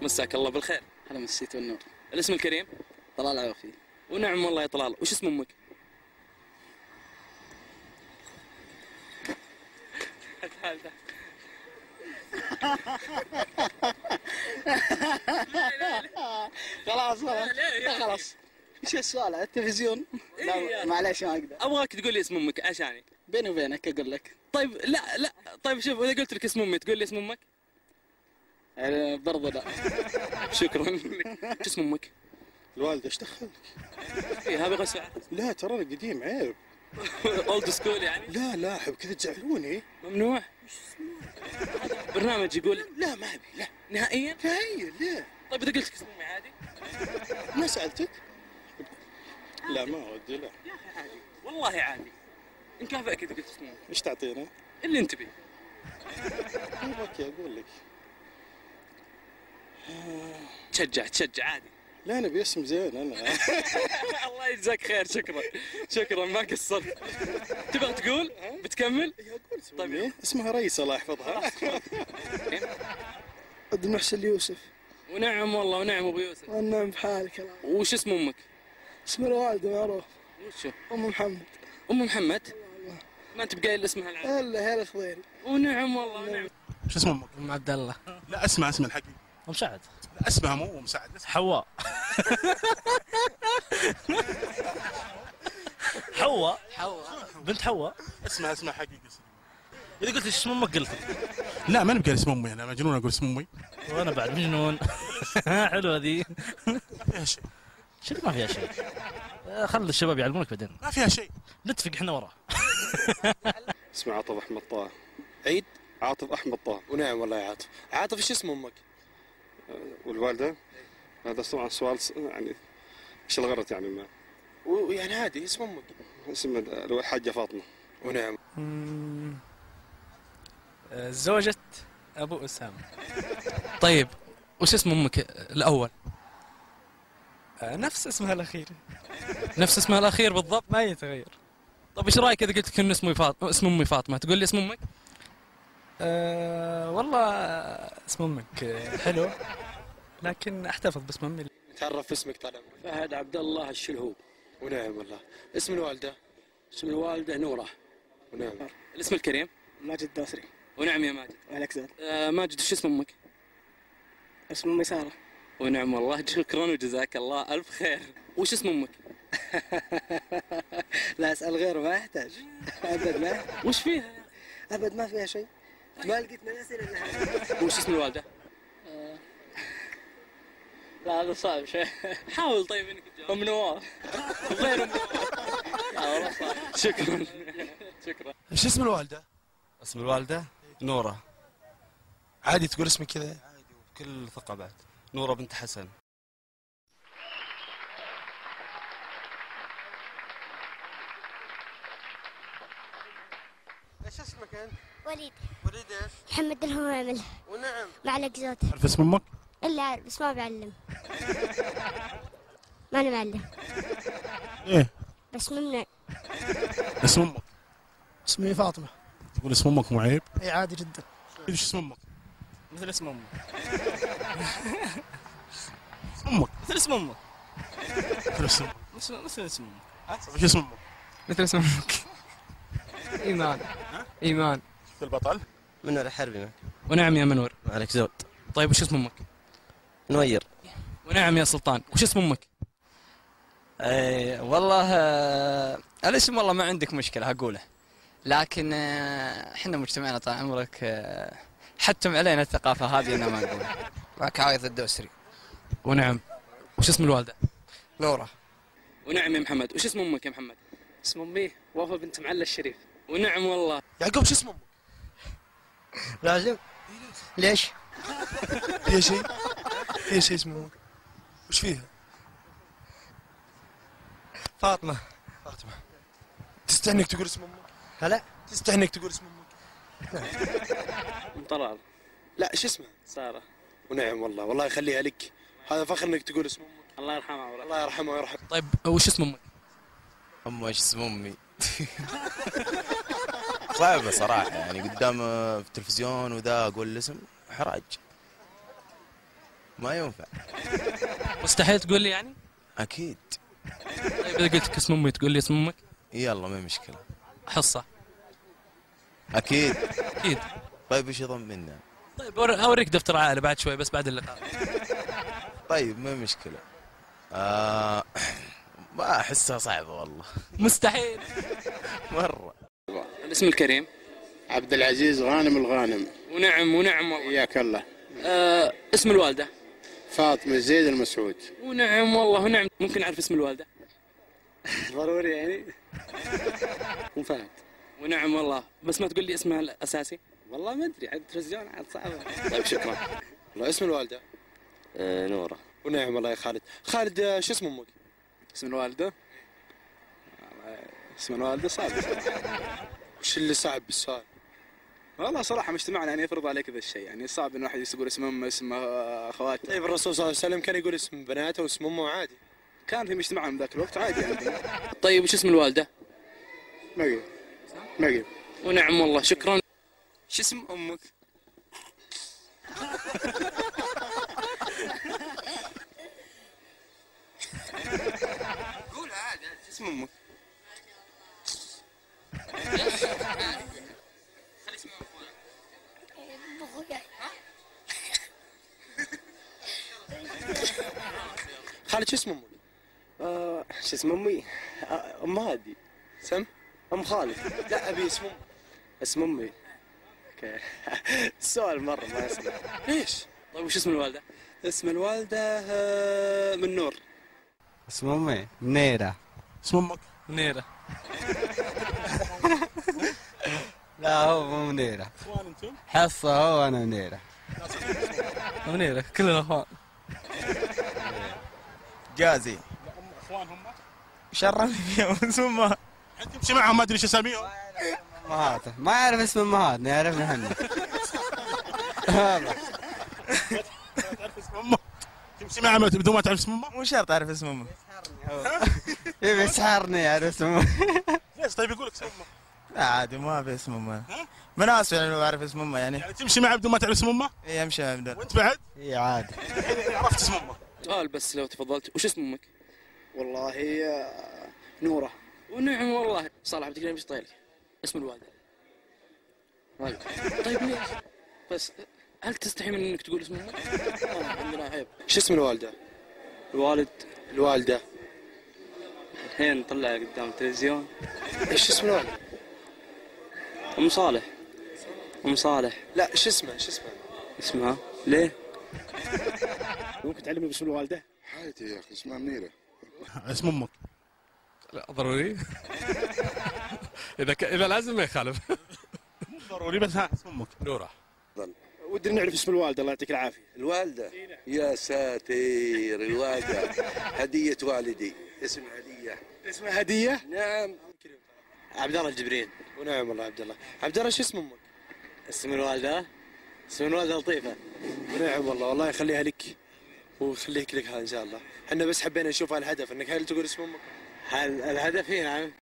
مساك الله بالخير. هلا مسيت والنور. الاسم الكريم؟ طلال عوفي. ونعم والله يا طلال. وش اسم امك؟ خلاص خلاص. ايش السؤال على التلفزيون؟ لا معليش ما اقدر. ابغاك تقول لي اسم امك عشاني. بيني وبينك اقول لك. طيب لا طيب شوف، اذا قلت لك اسم امي تقول لي اسم امك؟ برضو لا. شكرا. شو اسم امك؟ الوالدة ايش دخلك؟ ايه هذا سؤال. لا ترى انا قديم عيب. اولد سكول يعني؟ لا احب كذا تزعلوني. ممنوع؟ برنامج يقول لا ما ابي لا نهائيا؟ نهائيا لا. طيب اذا قلت لك اسم امي عادي؟ ما سألتك؟ لا ما ودي لا. يا اخي عادي والله عادي. نكافئك اذا قلت اسم امي. ايش تعطينا؟ اللي انت بيه. اوكي اقول لك. تشجع عادي. لا انا باسم زين انا. الله يجزاك خير. شكرا ما قصرت. تبغى تقول؟ بتكمل؟ طيب اسمها ريس الله يحفظها. عبد المحسن يوسف. ونعم والله ونعم ابو يوسف. والنعم بحالك الله. وش اسم امك؟ اسم الوالدة معروف. وشو؟ ام محمد. ام محمد؟ ما انت بقايل اسمها العام. الا هلا خضيري. ونعم والله ونعم. شو اسم امك؟ ام عبد الله. لا اسمع اسم الحقيقي. ام سعد. لا اسمها مو ام سعد. حواء. حواء بنت حواء. اسمها حقيقي. اذا قلت اسم امك قلت. لا ما نبقى اسم امي، انا مجنون اقول اسم امي. وانا بعد مجنون. حلوه ذي. فيها شيء. شو ما فيها شيء؟ خلي الشباب يعلمونك بعدين. ما فيها شيء. نتفق احنا وراه. اسمي عاطف احمد طه. عيد. عاطف احمد طه. ونعم والله يا عاطف. عاطف ايش اسم امك؟ والوالده؟ هذا طبعا سؤال يعني ايش الغرض يعني ما يعني عادي اسم امك. اسم الحاجه فاطمه. ونعم. زوجة ابو اسامه. طيب وش اسم امك الاول؟ نفس اسمها الاخير. نفس اسمها الاخير بالضبط؟ ما يتغير. طيب ايش رايك اذا قلت لك ان اسم امي فاطمه تقول لي اسم امك؟ والله اسم امك حلو، لكن احتفظ باسم امي. تعرف اسمك طال عمرك. فهد عبد الله الشلهوب. ونعم والله. اسم الوالده؟ اسم الوالدة نورة. ونعم. الاسم الكريم؟ ماجد دوسري. ونعم يا ماجد. عليك زاد. ماجد وش اسم امك؟ اسم امي سارة. ونعم والله. شكرا وجزاك الله الف خير. وش اسم امك؟ لا اسال غيره ما يحتاج. ابد ما يحتاج. وش فيها؟ ابد ما فيها شيء. ما لقيت من الاسئله اللي وش اسم الوالده؟ لا هذا صعب شيء. حاول طيب انك تجاوب. ام نواف. غير ام والله صعب. شكرا. ايش اسم الوالده؟ اسم الوالده نوره. عادي تقول اسمك كذا؟ عادي وبكل ثقه بعد. نوره بنت حسن. ايش اسمك انت؟ وليد. وليد ايش؟ محمد الهوامل. ونعم. معلق زوت. تعرف اسم امك؟ الا عارف بس ما بعلم. ما انا معلم. ايه؟ بس ممنوع. اسم امك؟ اسمي فاطمه. تقول اسم امك مو عيب؟ اي عادي جدا. ايش اسم امك؟ مثل اسم امك. امك مثل اسم امك. مثل اسم امك. مثل اسم امك. ايش اسم امك؟ مثل اسم امك. ايمان. ايمان. البطل؟ منور الحربي. ونعم يا منور. عليك زود. طيب وش اسم امك؟ نوير. ونعم يا سلطان. وش اسم امك؟ والله الاسم والله ما عندك مشكله هقوله، لكن احنا مجتمعنا طال عمرك حتم علينا الثقافه هذه اننا ما نقولها. معك عايض الدوسري. ونعم. وش اسم الوالده؟ نوره. ونعم يا محمد. وش اسم امك يا محمد؟ اسم امي وفاء بنت معلى الشريف. ونعم والله. يعقوب شو اسم امك؟ لازم. ليش؟ فيها شيء؟ فيها شيء اسم امك؟ وش فيها؟ فاطمة. فاطمه. تستحي انك تقول اسم امك؟ هلا؟ تستحي انك تقول اسم امك؟ ام طلال. لا ايش اسمها؟ سارة. ونعم والله. والله يخليها لك. هذا فخر انك تقول اسم امك. الله يرحمها والله. الله يرحمها ويرحمها. طيب وش اسم امك؟ ايش اسم امي؟ صعبه صراحه يعني قدام في التلفزيون وذا اقول الاسم حراج. ما ينفع. مستحيل تقول لي يعني؟ اكيد. طيب اذا قلت لك اسم امي تقول لي اسم امك؟ يلا ما مشكلة. حصة. اكيد. اكيد. طيب ايش يضمننا؟ طيب اوريك دفتر عائلة بعد شوي بس بعد اللقاء. طيب ما مشكلة. ما احسها صعبة والله. مستحيل. مرة. الاسم الكريم. عبد العزيز غانم الغانم. ونعم والله. حياك الله. اسم الوالدة. فاطمة زيد المسعود. ونعم والله ونعم. ممكن أعرف اسم الوالدة؟ ضروري يعني. مو فهد. ونعم والله بس ما تقول لي اسمها الأساسي. والله ما ادري عاد التلفزيون عاد صعبه. طيب شكرا. والله اسم الوالدة. نورة. ونعم والله يا خالد. خالد شو اسم امك؟ اسم الوالده. اسم الوالده صعب صراحه. وش اللي صعب بالسؤال؟ والله صراحه مجتمعنا يعني يفرض عليك ذا الشيء، يعني صعب ان واحد يقول اسم امه اسم اخواته. طيب الرسول صلى الله عليه وسلم كان يقول اسم بناته واسم امه عادي. كان في مجتمعنا ذاك الوقت عادي يعني. طيب وش اسم الوالدة؟ مريم. مريم. ونعم والله شكرا. شو اسم امك؟ قولها عادي. شو اسم امك؟ خالد شو اسم امك؟ شو اسم امي؟ ام هادي. سم؟ ام خالد. لا ابي اسم امك. اسم امي. اوكي. السؤال مرة ما اسمع. ليش؟ طيب وش اسم الوالدة؟ اسم الوالده من نور. اسم امي منيرة. اسم امك؟ منيرة. لا هو مو منيرة. اخوان انتم؟ حصة هو وانا منيرة. منيرة كلنا اخوان. جازي. اخوان هم؟ شرفني فيهم اسم امها. انت تمشي معهم ما ادري ايش اساميهم. امهاته ما يعرف اسم امهاتنا يعرفنا احنا. تعرف اسم امه؟ تمشي معهم بدون ما تعرف اسم امه؟ مو شرط اعرف اسم امه. يبي يسحرني يعرف اسم امه. ليش طيب يقول لك اسم امه؟ لا عادي ما في اسم امه. من اسف يعني لو اعرف اسم امه يعني. يعني تمشي معه بدون ما تعرف اسم امه؟ اي امشي ابدا. وانت بعد؟ اي عادي. عرفت اسم امه. سؤال بس لو تفضلت وش اسم امك؟ والله نوره. ونعم والله. صالح عبد الكريم ايش طايلك؟ اسم الوالدة. طيب ليش؟ بس هل تستحي من انك تقول اسم امك؟ عندنا عيب. شو اسم الوالدة؟ الوالد. الوالدة. الحين طلع قدام التلفزيون. ايش اسم الوالدة؟ ام صالح. ام صالح. لا شو اسمه شو اسمه؟ اسمها ليه؟ ممكن تعلمني باسم الوالده؟ حالتي يا اخي اسمها منيرة. اسم امك؟ لا ضروري. اذا لازم ما يخالف. مو ضروري بس ها اسم امك؟ نورة. ودنا نعرف اسم الوالده الله يعطيك العافيه. الوالدة يا ساتر الوالدة هدية والدي اسم هدية. اسمها هديه؟ نعم. عبد الله الجبرين. ونعم والله عبد الله. عبد الله شو اسم امك؟ اسم الوالده؟ اسم الوالده لطيفه. ونعم والله والله يخليها لك ويخليك لك ان شاء الله. احنا بس حبينا نشوف الهدف انك هل تقول اسم امك؟ الهدف هي نعم.